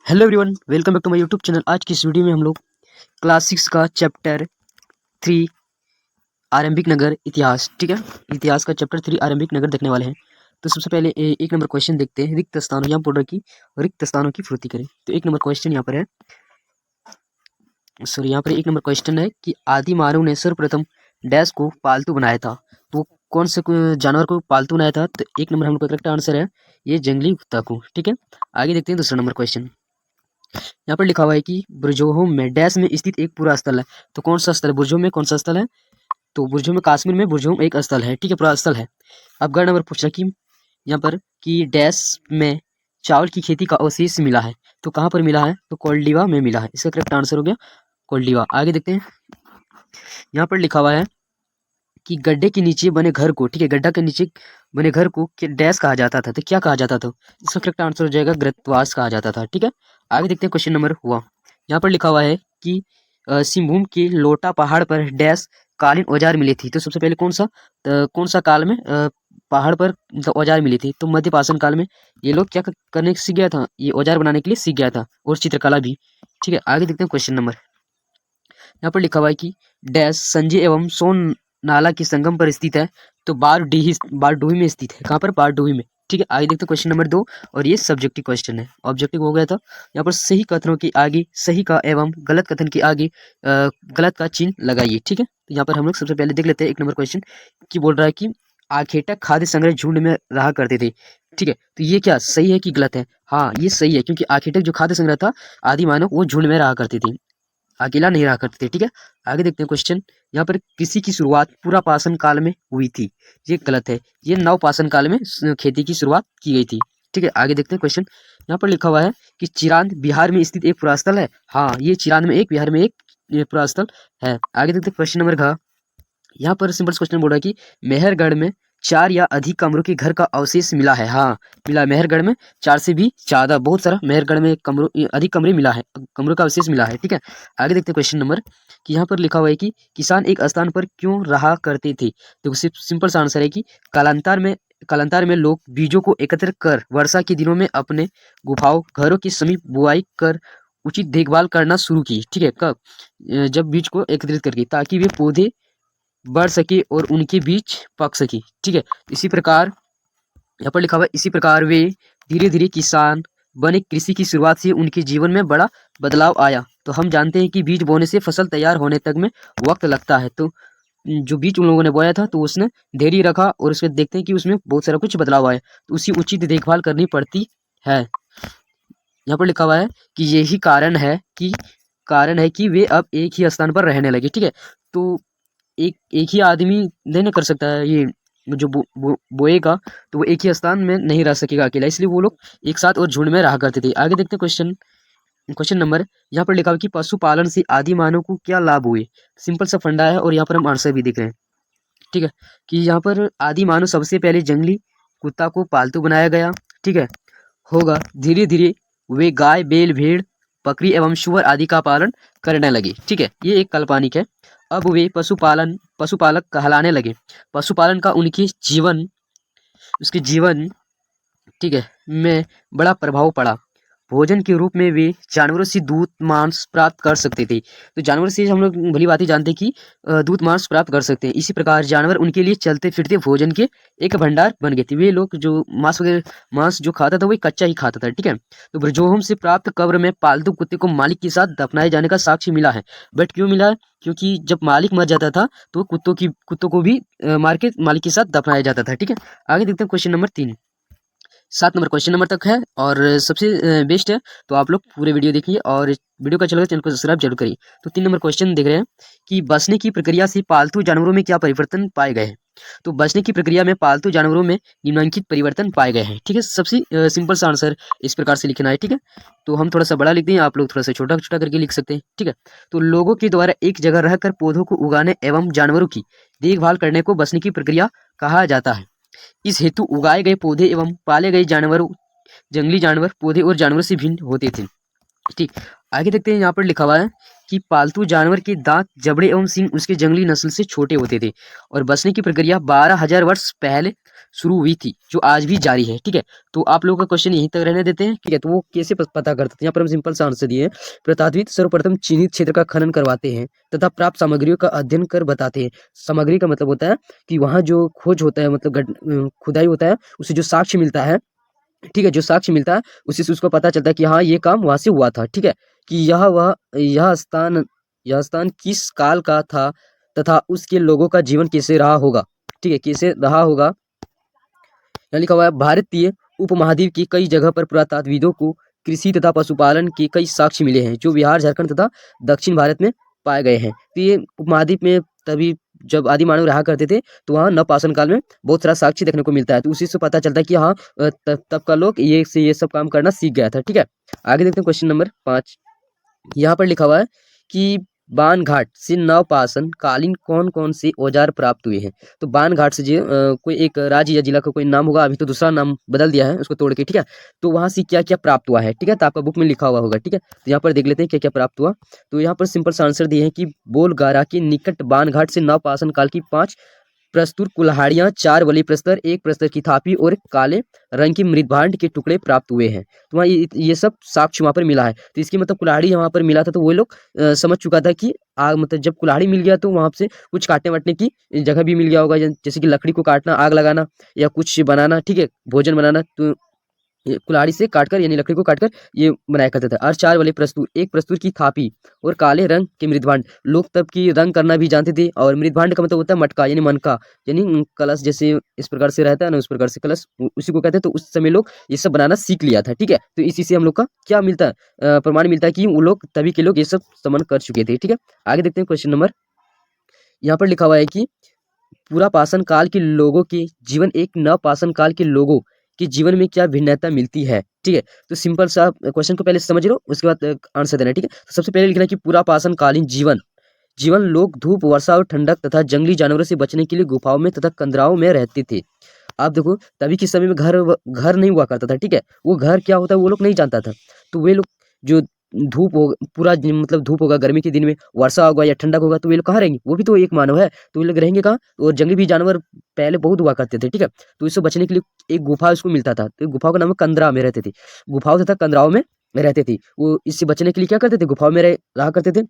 Hello everyone, welcome back to my YouTube channel. आज की इस वीडियो में हम लोग क्लास 6 का चैप्टर 3 आरंभिक नगर इतिहास, ठीक है, इतिहास का चैप्टर 3 आरंभिक नगर देखने वाले हैं। तो सबसे पहले एक नंबर क्वेश्चन देखते हैं। रिक्त स्थानों यहाँ बोल रहा है कि रिक्त स्थानों की पूर्ति करें। तो एक नंबर क्वेश्चन यहाँ पर है, सॉरी, यहाँ पर एक नंबर क्वेश्चन है कि आदि मानव ने सर्वप्रथम डैश को पालतू बनाया था। तो कौन से जानवर को पालतू बनाया था? तो एक नंबर हम लोग का करेक्ट आंसर है ये जंगली कुत्ता को, ठीक है। आगे देखते हैं दूसरा नंबर क्वेश्चन। यहाँ पर लिखा हुआ है कि बुर्जोहोम में डैश में स्थित एक पूरा स्थल है। तो कौन सा स्थल है? बुर्जोहोम में कौन सा स्थल है? तो बुर्जोहोम में कश्मीर में बुर्जोहोम एक स्थल है, ठीक है, पूरा स्थल है। अब गढ़ नंबर पूछ रहा है कि यहाँ पर कि डैश में चावल की खेती का अवशेष मिला है। तो कहाँ पर मिला है? तो कोल्डिवा में मिला है। इसका करेक्ट आंसर हो गया कोल्डिवा। आगे देखते हैं। यहाँ पर लिखा हुआ है कि गड्ढे के नीचे बने घर को, ठीक है, गड्ढा के नीचे बने घर को डैश कहा जाता था। तो क्या कहा जाता था? इसका करेक्ट आंसर हो जाएगा ग्रतवास कहा जाता था, ठीक है। आगे देखते हैं क्वेश्चन नंबर हुआ। यहाँ पर लिखा हुआ है कि सिंहभूम के लोटा पहाड़ पर डैश कालीन औजार मिली थी। तो सबसे पहले कौन सा काल में पहाड़ पर औजार मिली थी? तो मध्यपाषाण काल में ये लोग क्या करने सीख गया था? ये औजार बनाने के लिए सीख गया था, और चित्रकला भी, ठीक है। आगे देखते हैं क्वेश्चन नंबर। यहाँ पर लिखा हुआ है कि डैश संजय एवं सोन नाला के संगम पर स्थित है। तो बारडोही में स्थित है। कहाँ पर? बारडोही में, ठीक है। आगे देखते हैं क्वेश्चन नंबर 2, और ये सब्जेक्टिव क्वेश्चन है, ऑब्जेक्टिव हो गया था। यहाँ पर सही कथनों के आगे सही का एवं गलत कथन के आगे गलत का चिन्ह लगाइए, ठीक है। तो यहाँ पर हम लोग सबसे पहले देख लेते हैं एक नंबर क्वेश्चन की बोल रहा है कि आखेटक खाद्य संग्रह झुंड में रहा करते थे, ठीक है। तो ये क्या सही है कि गलत है? हाँ, ये सही है, क्योंकि आखेटक जो खाद्य संग्रह था आदि मानव वो झुंड में रहा करते थे, अकेला नहीं रहा करते थे, ठीक है। आगे देखते हैं क्वेश्चन। यहाँ पर कृषि की शुरुआत पूरा पाषाण काल में हुई थी। ये गलत है, ये नव पाषाण काल में खेती की शुरुआत की गई थी, ठीक है। आगे देखते हैं क्वेश्चन। यहाँ पर लिखा हुआ है कि चिरांद बिहार में स्थित एक पुरास्थल है। हाँ, ये चिरांद में एक बिहार में एक पुरास्थल है। आगे देखते हैं क्वेश्चन नंबर घ। यहाँ पर सिंपल क्वेश्चन बोल रहा है कि मेहरगढ़ में 4 या अधिक कमरों के घर का अवशेष मिला है। हाँ, मिला। मेहरगढ़ में 4 से भी ज्यादा, बहुत सारा मेहरगढ़ में कमरों अधिक कमरे मिला है, कमरों का अवशेष मिला है, ठीक है। आगे देखते हैं क्वेश्चन नंबर कि यहाँ पर लिखा हुआ है कि किसान एक स्थान पर क्यों रहा करते थे। तो सिंपल सा आंसर है कि कालांतर में लोग बीजों को एकत्र कर वर्षा के दिनों में अपने गुफाओं घरों के समीप बुआई कर उचित देखभाल करना शुरू की, ठीक है। कब? जब बीज को एकत्रित करके, ताकि वे पौधे बढ़ सके और उनके बीच पक सके, ठीक है। इसी प्रकार यहाँ पर लिखा हुआ है, इसी प्रकार वे धीरे धीरे किसान बने। कृषि की शुरुआत से उनके जीवन में बड़ा बदलाव आया। तो हम जानते हैं कि बीज बोने से फसल तैयार होने तक में वक्त लगता है। तो जो बीज उन लोगों ने बोया था तो उसने धैर्य रखा, और उसके देखते हैं कि उसमें बहुत सारा कुछ बदलाव आया, तो उसकी उचित देखभाल करनी पड़ती है। यहाँ पर लिखा हुआ है कि यही कारण है कि वे अब एक ही स्थान पर रहने लगे, ठीक है। तो एक ही आदमी नहीं ना कर सकता है ये, जो बोएगा तो वो एक ही स्थान में नहीं रह सकेगा अकेला, इसलिए वो लोग एक साथ और झुंड में रहा करते थे। आगे देखते हैं क्वेश्चन क्वेश्चन नंबर। यहाँ पर लिखा हुआ कि पशुपालन से आदि मानव को क्या लाभ हुए। सिंपल सा फंडा है, और यहाँ पर हम आंसर भी देख रहे हैं, ठीक है, कि यहाँ पर आदि मानव सबसे पहले जंगली कुत्ता को पालतू बनाया गया, ठीक है, होगा। धीरे धीरे वे गाय बैल भेड़ बकरी एवं सुअर आदि का पालन करने लगे, ठीक है। ये एक काल्पनिक है। अब वे पशुपालक कहलाने लगे। पशुपालन का उसके जीवन, ठीक है, में बड़ा प्रभाव पड़ा। भोजन के रूप में वे जानवरों से दूध मांस प्राप्त कर सकते थे। तो जानवर से हम लोग भली भांति जानते हैं कि दूध मांस प्राप्त कर सकते हैं। इसी प्रकार जानवर उनके लिए चलते फिरते भोजन के एक भंडार बन गए थे। वे लोग जो मांस जो खाता था वही कच्चा ही खाता था, ठीक है। तो ब्रजोहोम से प्राप्त कब्र में पालतू कुत्ते को मालिक के साथ दफनाए जाने का साक्ष्य मिला है। बट क्यों मिला है? क्योंकि जब मालिक मर जाता था तो कुत्तों को भी मार के मालिक के साथ दफनाया जाता था, ठीक है। आगे देखते हैं question number 3, 7 number question number तक है, और सबसे बेस्ट है। तो आप लोग पूरे वीडियो देखिए, और वीडियो का चलो चैनल को सब्सक्राइब जरूर करिए। तो 3 नंबर क्वेश्चन देख रहे हैं कि बचने की प्रक्रिया से पालतू जानवरों में क्या परिवर्तन पाए गए हैं। तो बचने की प्रक्रिया में पालतू जानवरों में निम्नलिखित परिवर्तन पाए गए हैं, ठीक है। सबसे सिंपल सा आंसर इस प्रकार से लिखना है, ठीक है। तो हम थोड़ा सा बड़ा लिखते हैं, आप लोग थोड़ा सा छोटा छोटा करके लिख सकते हैं, ठीक है। तो लोगों के द्वारा एक जगह रहकर पौधों को उगाने एवं जानवरों की देखभाल करने को बचने की प्रक्रिया कहा जाता है। इस हेतु उगाए गए पौधे एवं पाले गए जानवर जंगली जानवर पौधे और जानवरों से भिन्न होते थे। ठीक। आगे देखते हैं, यहाँ पर लिखा हुआ है कि पालतू जानवर के दांत, जबड़े एवं सींग उसके जंगली नस्ल से छोटे होते थे और बचने की प्रक्रिया 12,000 वर्ष पहले शुरू हुई थी, जो आज भी जारी है। ठीक है, तो आप लोगों का क्वेश्चन यहीं तक रहने देते हैं। ठीक है, तो वो कैसे पता करते थे, यहाँ पर हम सिंपल सा आंसर दिए हैं। प्रतात्वित सर्वप्रथम चिन्हित क्षेत्र का खनन करवाते हैं तथा प्राप्त सामग्रियों का अध्ययन कर बताते हैं। सामग्री का मतलब होता है कि वहाँ जो खोज होता है, मतलब खुदाई होता है, उससे जो साक्ष्य मिलता है, ठीक है, जो साक्ष्य मिलता है उसी से उसको पता चलता है कि हाँ ये काम वहां से हुआ था। ठीक है, कि यह स्थान किस काल का था तथा उसके लोगों का जीवन कैसे रहा होगा। ठीक है, कैसे रहा होगा। यहाँ लिखा हुआ है, भारतीय उपमहाद्वीप की कई जगह पर पुरातत्वविदों को कृषि तथा पशुपालन के कई साक्ष्य मिले हैं, जो बिहार, झारखंड तथा दक्षिण भारत में पाए गए हैं। तो ये उपमहाद्वीप में तभी जब आदि मानव रहा करते थे, तो वहाँ नवपाषाण काल में बहुत सारा साक्ष्य देखने को मिलता है। तो उसी से पता चलता है कि हाँ तब का लोग ये सब काम करना सीख गया था। ठीक है, आगे देखते हैं क्वेश्चन नंबर 5। यहाँ पर लिखा हुआ है कि बान घाट से नवपाषाण कालीन कौन कौन से औजार प्राप्त हुए हैं। तो बान घाट से जो कोई एक राज्य या जिला का कोई नाम होगा, अभी तो दूसरा नाम बदल दिया है उसको तोड़ के। ठीक है, तो वहां से क्या क्या प्राप्त हुआ है। ठीक है, तो आपका बुक में लिखा हुआ होगा। ठीक है, तो यहाँ पर देख लेते हैं क्या क्या प्राप्त हुआ। तो यहाँ पर सिंपल सा आंसर दिए हैं कि बोलगारा के निकट बान घाट से नवपाषाण काल की 5 प्रस्तुर कुल्हाड़ियां, 4 बलि प्रस्तर, 1 प्रस्तर की थापी और काले रंग की मृदभांड के टुकड़े प्राप्त हुए हैं। तो वहाँ ये सब साक्ष्य वहाँ पर मिला है। तो इसकी मतलब कुल्हाड़ी वहाँ पर मिला था, तो वो लोग समझ चुका था कि आग, मतलब जब कुल्हाड़ी मिल गया तो वहाँ से कुछ काटने वाटने की जगह भी मिल गया होगा, जैसे कि लकड़ी को काटना, आग लगाना या कुछ बनाना। ठीक है, भोजन बनाना, तो ये कुल्हाड़ी से काटकर यानी लकड़ी को काटकर ये बनाया करते थे। और 4 वाले प्रस्तुर, 1 प्रस्तुर की थापी और काले रंग के मृदभांड। लोग तब की रंग करना भी जानते थे। और मृदभांड का मतलब होता है मटका यानी मनका, यानी कलश जैसे इस प्रकार से रहता है ना, उस प्रकार से कलश उसी को कहते हैं। तो उस समय लोग ये सब बनाना सीख लिया था। ठीक है, तो इसी से हम लोग का क्या मिलता है, प्रमाण मिलता है कि वो लोग तभी के लोग ये सब समन कर चुके थे। ठीक है, आगे देखते हैं क्वेश्चन नंबर। यहाँ पर लिखा हुआ है कि पूरा पाषाण काल के लोगों के जीवन एक नवपाषाण काल के लोगों के जीवन में क्या भिन्नता मिलती है। ठीक है, तो सिंपल सा क्वेश्चन को पहले समझ लो, उसके बाद आंसर देना है। ठीक है, तो सबसे पहले लिखना है कि पूरा पाषाण कालीन जीवन जीवन लोग धूप, वर्षा और ठंडक तथा जंगली जानवरों से बचने के लिए गुफाओं में तथा कंदराओं में रहते थे। आप देखो, तभी के समय में घर नहीं हुआ करता था। ठीक है, वो घर क्या होता है वो लोग नहीं जानता था। तो वे लोग जो धूप हो पूरा मतलब धूप होगा गर्मी के दिन में, वर्षा होगा या ठंडक होगा, तो वे लोग कहाँ रहेंगे, वो भी तो एक मानव है, तो वे लोग रहेंगे कहाँ। और जंगली भी जानवर पहले बहुत हुआ करते थे। ठीक है, तो इससे बचने के लिए एक गुफा उसको मिलता था, तो गुफाओं का नाम है कंदरा में रहते थे। गुफाओं तथा कंदराओं में रहते थे वो। इससे बचने के लिए क्या करते थे, गुफाओं में रहा करते थे।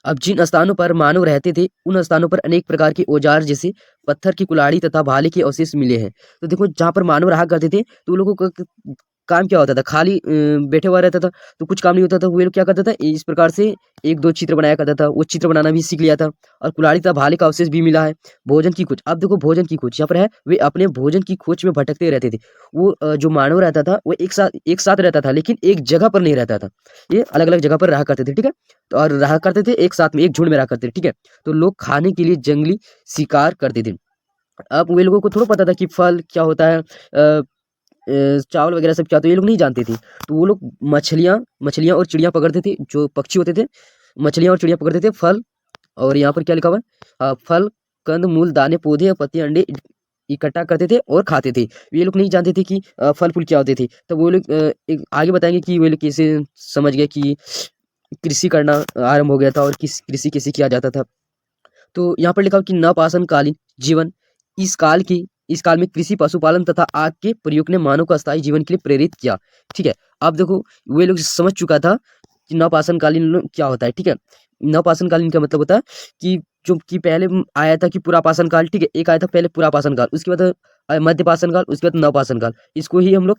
अब जिन स्थानों पर मानव रहते थे, उन स्थानों पर अनेक प्रकार के औजार जैसे पत्थर की कुल्हाड़ी तथा भाले के अवशेष मिले हैं। तो देखो, जहाँ पर मानव रहा करते थे, तो वो लोगों का काम क्या होता था, खाली बैठे हुआ रहता था, तो कुछ काम नहीं होता था। वो लोग क्या करता था, इस प्रकार से 1-2 चित्र बनाया करता था। वो चित्र बनाना भी सीख लिया था। और कुल्हाड़ी तथा भाले का अवशेष भी मिला है। भोजन की खोज, अब देखो भोजन की खोज यहाँ पर है, वे अपने भोजन की खोज में भटकते रहते थे। वो जो मानव रहता था, वो एक साथ रहता था, लेकिन एक जगह पर नहीं रहता था। ये अलग अलग जगह पर रहा करते थे। ठीक है, तो और रहा करते थे एक साथ में, एक झुंड में रहा करते थे। ठीक है, तो लोग खाने के लिए जंगली शिकार करते थे। अब वे लोगों को थोड़ा पता था कि फल क्या होता है, चावल वगैरह सब क्या, तो ये लोग नहीं जानते थे। तो वो लोग मछलियाँ मछलियाँ और चिड़िया पकड़ते थे, जो पक्षी होते थे, मछलियाँ और चिड़िया पकड़ते थे। फल, और यहाँ पर क्या लिखा हुआ है, फल, कंद मूल, दाने, पौधे और पत्ते, अंडे इकट्ठा करते थे और खाते थे। ये लोग नहीं जानते थे कि फल फूल क्या होते थे। तो वो लोग एक आगे बताएंगे कि वे लोग कैसे समझ गए कि कृषि करना आरंभ हो गया था और किस कृषि कैसे किया जाता था। तो यहाँ पर लिखा हो कि नवपाषाण कालीन जीवन इस काल में कृषि, पशुपालन तथा आग के प्रयोग ने मानव को अस्थायी जीवन के लिए प्रेरित किया। ठीक है, अब देखो, वे लोग समझ चुका था कि नवपाषाण कालीन क्या होता है। ठीक है, नवपाषाण कालीन का मतलब होता है कि जो कि पहले आया था कि पुरापाषाण काल। ठीक है, एक आया था पहले पुरापाषाण काल, उसके बाद मध्यपाषाण काल, उसके बाद नवपाषाण काल। इसको ही हम लोग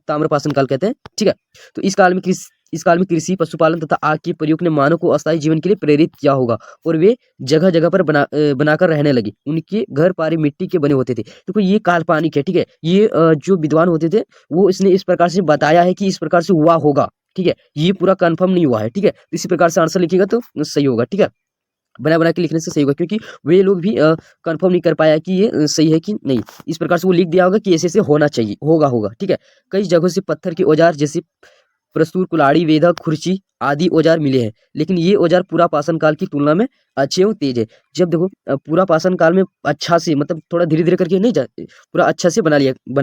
ताम्रपाषाण काल कहते हैं। ठीक है, तो इस काल में कृषि, पशुपालन तथा आग के प्रयोग ने मानव को अस्थायी जीवन के लिए प्रेरित किया होगा। और वे जगह जगह पर बनाकर रहने लगे। उनके घर पारे मिट्टी के बने होते थे। देखो, ये काल्पनिक है। ठीक है, ये जो विद्वान होते थे, वो इसने इस प्रकार से बताया है कि इस प्रकार से हुआ होगा। ठीक है, ये पूरा कंफर्म नहीं हुआ है। ठीक है, इसी प्रकार से आंसर लिखिएगा तो सही होगा। ठीक है, बना बना के लिखने से सही होगा, क्योंकि वे लोग भी कंफर्म नहीं कर पाया कि ये सही है कि नहीं। इस प्रकार से वो लिख दिया होगा कि ऐसे ऐसे होना चाहिए, होगा। ठीक है, कई जगहों से पत्थर के औजार जैसे प्रस्तुर, कुल्हाड़ी, वेधा, खुर्ची आदि औजार मिले हैं, लेकिन ये औजार पूरा पाषाण काल की तुलना में अच्छे एवं तेज है। जब देखो पूरा पाषाण काल में अच्छा से मतलब थोड़ा धीरे-धीरे करके नहीं जा पूरा अच्छा से बना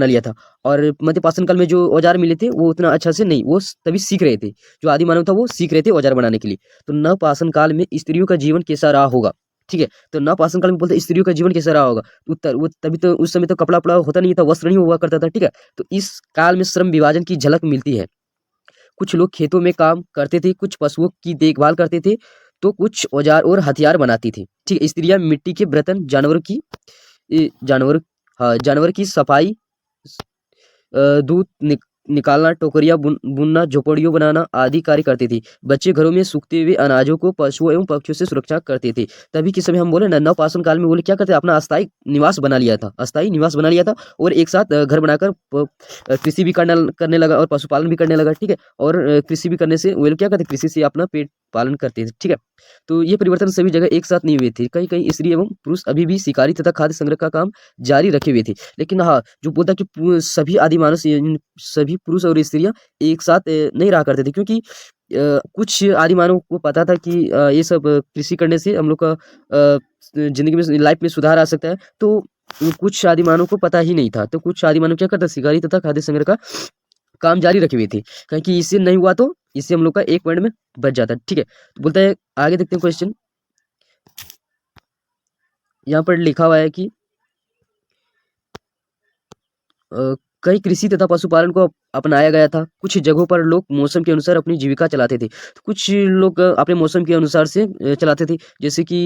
लिया था, और मध्य पाषाण काल में जो औजार मिले थे वो उतना अच्छा से नहीं, वो तभी सीख रहे थे। जो आदि मानव था वो सीख रहे थे औजार बनाने के लिए। तो नव पाषाण काल में स्त्रियों का जीवन कैसा रहा होगा, ठीक है? तो नव पाषाण काल में बोलते हैं स्त्रियों का जीवन कैसा रहा होगा? उत्तर वो तभी तो उस समय तो कपड़ा-वपड़ा होता नहीं था, वस्त्र नहीं हुआ करता था, ठीक है? तो इस काल में श्रम विभाजन की झलक मिलती है। कुछ लोग खेतों में काम करते थे, कुछ पशुओं की देखभाल करते थे, तो कुछ औजार और हथियार बनाती थी, ठीक है? स्त्रियाँ मिट्टी के बर्तन, जानवर हाँ, जानवर की सफाई, दूध निकालना, टोकरियाँ बुनना, झोपड़ियों बनाना आदि कार्य करती थी। बच्चे घरों में सूखते हुए अनाजों को पशुओं एवं पक्षियों से सुरक्षा करते थे। तभी के समय हम बोले ना नवपाषाण काल में बोले क्या करते अपना अस्थायी निवास बना लिया था, अस्थायी निवास बना लिया था, और एक साथ घर बनाकर कृषि भी करने लगा और पशुपालन भी करने लगा, ठीक है? और कृषि भी करने से वो लोग क्या करते कृषि से अपना पेट पालन करते थे, ठीक है? तो ये परिवर्तन सभी जगह एक साथ नहीं हुए थे। कहीं-कहीं स्त्री एवं पुरुष अभी भी शिकारी तथा खाद्य संग्रह का काम जारी रखे हुए थे। लेकिन हाँ, जो बोलता है कि सभी आदि मानव से सभी पुरुष और स्त्रियाँ एक साथ नहीं रहा करते थे, क्योंकि कुछ आदि मानव को पता था कि ये सब कृषि करने से हम लोग का ज़िंदगी में लाइफ में सुधार आ सकता है। तो कुछ आदि मानव को पता ही नहीं था। तो कुछ आदि मानव क्या करता शिकारी तथा खाद्य संग्रह का काम जारी रखे हुए थे। कहीं कि इससे नहीं हुआ तो इससे हम लोग का 1 पॉइंट में बच जाता है, ठीक है? तो बोलता है आगे देखते हैं क्वेश्चन। यहाँ पर लिखा हुआ है कि कई कृषि तथा पशुपालन को अपनाया गया था। कुछ जगहों पर लोग मौसम के अनुसार अपनी जीविका चलाते थे। तो कुछ लोग अपने मौसम के अनुसार से चलाते थे। जैसे कि